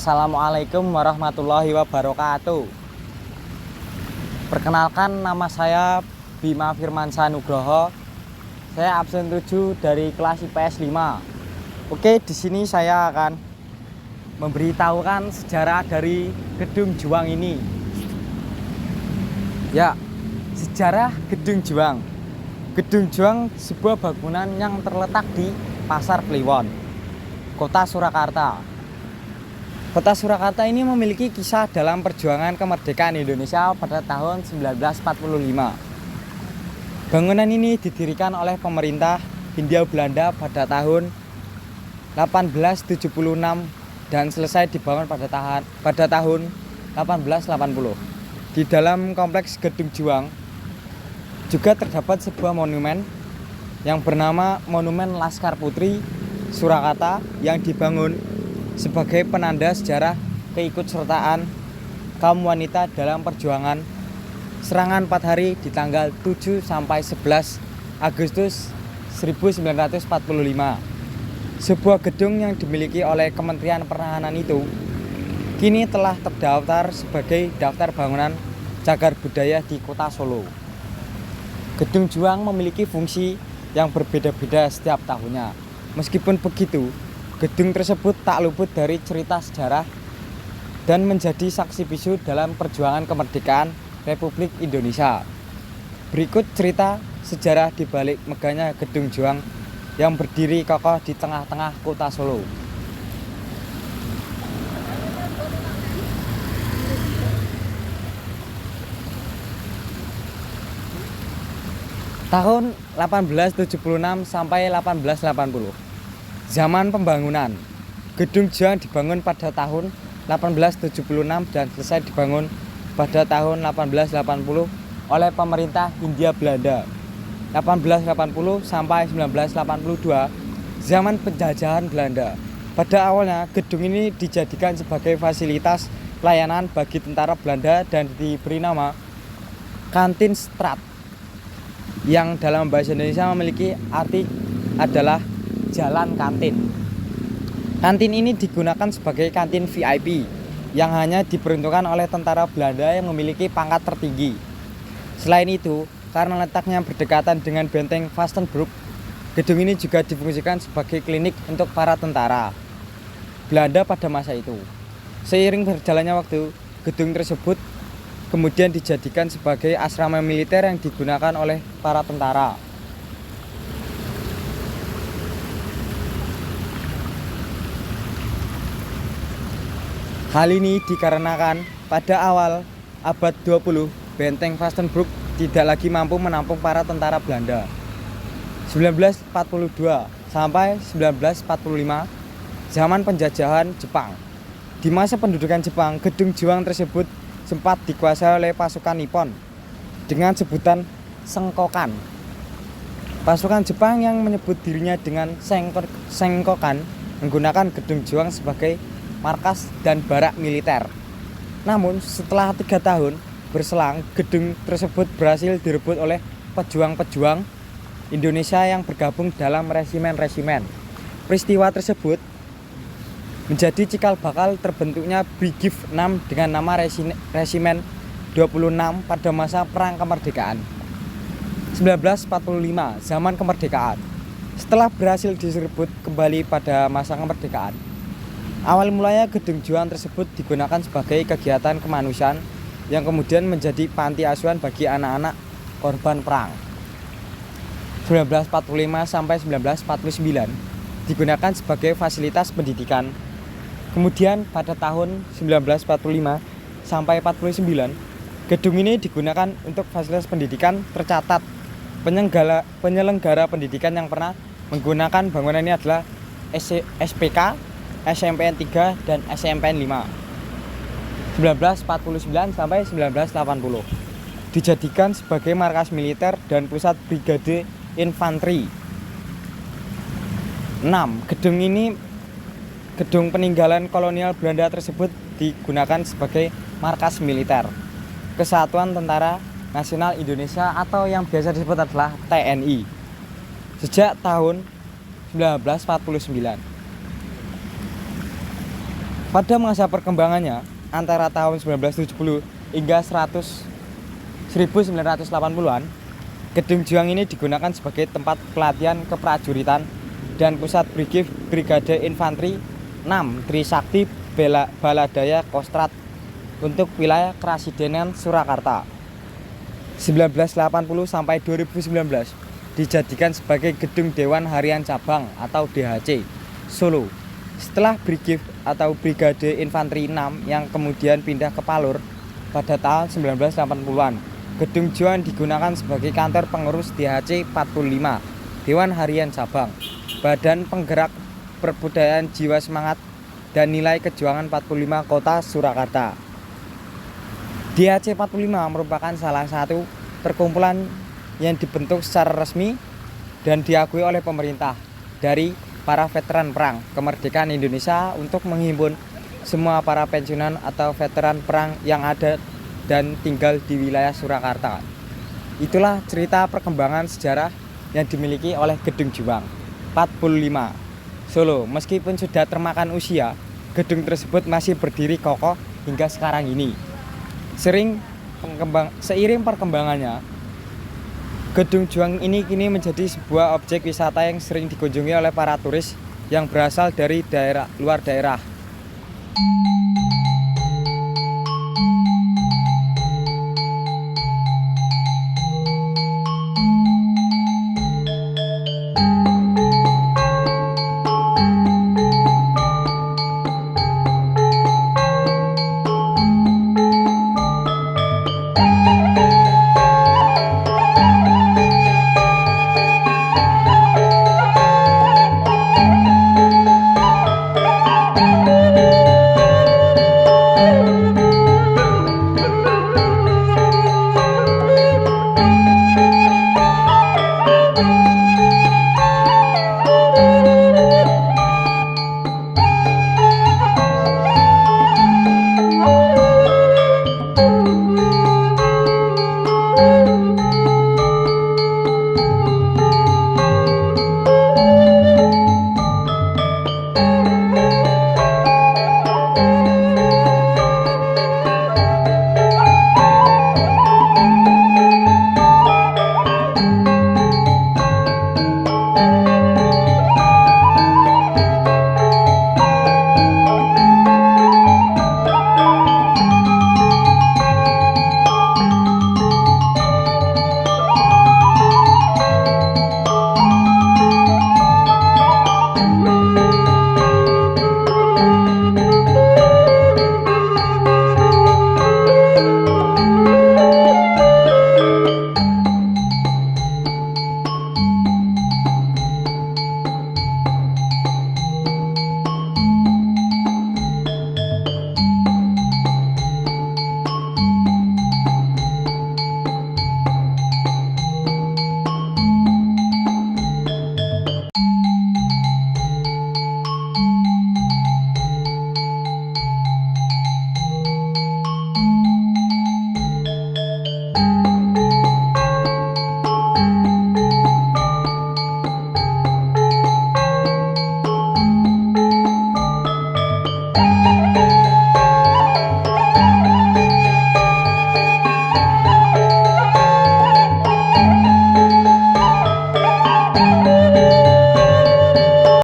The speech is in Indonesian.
Assalamualaikum warahmatullahi wabarakatuh. Perkenalkan, nama saya Bima Firmansyah Nugroho. Saya absen 7 dari kelas IPS 5. Oke, di sini saya akan memberitahukan sejarah dari Gedung Juang ini. Ya, sejarah Gedung Juang. Gedung Juang sebuah bangunan yang terletak di Pasar Kliwon, Kota Surakarta. Kota Surakarta ini memiliki kisah dalam perjuangan kemerdekaan Indonesia pada tahun 1945. Bangunan ini didirikan oleh pemerintah Hindia Belanda pada tahun 1876 dan selesai dibangun pada tahun 1880. Di dalam kompleks Gedung Juang juga terdapat sebuah monumen yang bernama Monumen Laskar Putri Surakarta yang dibangun sebagai penanda sejarah keikutsertaan kaum wanita dalam perjuangan serangan 4 hari di tanggal 7 sampai 11 Agustus 1945. Sebuah gedung yang dimiliki oleh Kementerian Pertahanan itu kini telah terdaftar sebagai daftar bangunan cagar budaya di Kota Solo. Gedung Juang memiliki fungsi yang berbeda-beda setiap tahunnya. Meskipun begitu, gedung tersebut tak luput dari cerita sejarah dan menjadi saksi bisu dalam perjuangan kemerdekaan Republik Indonesia. Berikut cerita sejarah di balik megahnya Gedung Juang yang berdiri kokoh di tengah-tengah kota Solo. Tahun 1876 sampai 1880. Zaman pembangunan. Gedung Juang dibangun pada tahun 1876 dan selesai dibangun pada tahun 1880 oleh pemerintah Hindia Belanda. 1880 sampai 1982, zaman penjajahan Belanda. Pada awalnya, gedung ini dijadikan sebagai fasilitas pelayanan bagi tentara Belanda dan diberi nama Kantin Straat, yang dalam bahasa Indonesia memiliki arti adalah jalan kantin. Kantin ini digunakan sebagai kantin VIP yang hanya diperuntukkan oleh tentara Belanda yang memiliki pangkat tertinggi. Selain itu, karena letaknya berdekatan dengan benteng Vastenburg, gedung ini juga difungsikan sebagai klinik untuk para tentara Belanda pada masa itu. Seiring berjalannya waktu, gedung tersebut kemudian dijadikan sebagai asrama militer yang digunakan oleh para tentara. Hal ini dikarenakan pada awal abad 20, benteng Vastenburg tidak lagi mampu menampung para tentara Belanda. 1942 sampai 1945, zaman penjajahan Jepang. Di masa pendudukan Jepang, Gedung Juang tersebut sempat dikuasai oleh pasukan Nippon dengan sebutan Senkokan. Pasukan Jepang yang menyebut dirinya dengan Senkokan menggunakan Gedung Juang sebagai markas dan barak militer. Namun setelah 3 tahun berselang, gedung tersebut berhasil direbut oleh pejuang-pejuang Indonesia yang bergabung dalam resimen-resimen. Peristiwa tersebut menjadi cikal bakal terbentuknya Brigif 6 dengan nama Resimen 26 pada masa Perang Kemerdekaan 1945, zaman kemerdekaan. Setelah berhasil direbut kembali pada masa kemerdekaan, awal mulanya Gedung Juang tersebut digunakan sebagai kegiatan kemanusiaan yang kemudian menjadi panti asuhan bagi anak-anak korban perang. 1945 sampai 1949 digunakan sebagai fasilitas pendidikan. Kemudian pada tahun 1945 sampai 49, gedung ini digunakan untuk fasilitas pendidikan. Tercatat penyelenggara pendidikan yang pernah menggunakan bangunan ini adalah SPK, SMPN 3 dan SMPN 5. 1949 sampai 1980 dijadikan sebagai markas militer dan pusat brigade infanteri. 6. Gedung peninggalan kolonial Belanda tersebut digunakan sebagai markas militer Kesatuan Tentara Nasional Indonesia atau yang biasa disebut adalah TNI sejak tahun 1949. Pada masa perkembangannya antara tahun 1970 hingga 1980-an, Gedung Juang ini digunakan sebagai tempat pelatihan keprajuritan dan pusat Brigade Infanteri 6 Trisakti Baladaya Kostrat untuk wilayah Kerasidenan Surakarta. 1980 sampai 2019 dijadikan sebagai Gedung Dewan Harian Cabang atau DHC Solo. Setelah Brigade Infanteri 6 yang kemudian pindah ke Palur pada tahun 1980-an, Gedung Juang digunakan sebagai kantor pengurus DHC 45, Dewan Harian Cabang, Badan Penggerak Perbudayaan Jiwa Semangat dan Nilai Kejuangan 45 Kota Surakarta. DHC 45 merupakan salah satu perkumpulan yang dibentuk secara resmi dan diakui oleh pemerintah dari para veteran perang kemerdekaan Indonesia untuk menghimpun semua para pensiunan atau veteran perang yang ada dan tinggal di wilayah Surakarta. Itulah cerita perkembangan sejarah yang dimiliki oleh Gedung Juang 45 Solo. Meskipun sudah termakan usia, gedung tersebut masih berdiri kokoh hingga sekarang ini. Seiring perkembangannya, Gedung Juang ini kini menjadi sebuah objek wisata yang sering dikunjungi oleh para turis yang berasal dari luar daerah.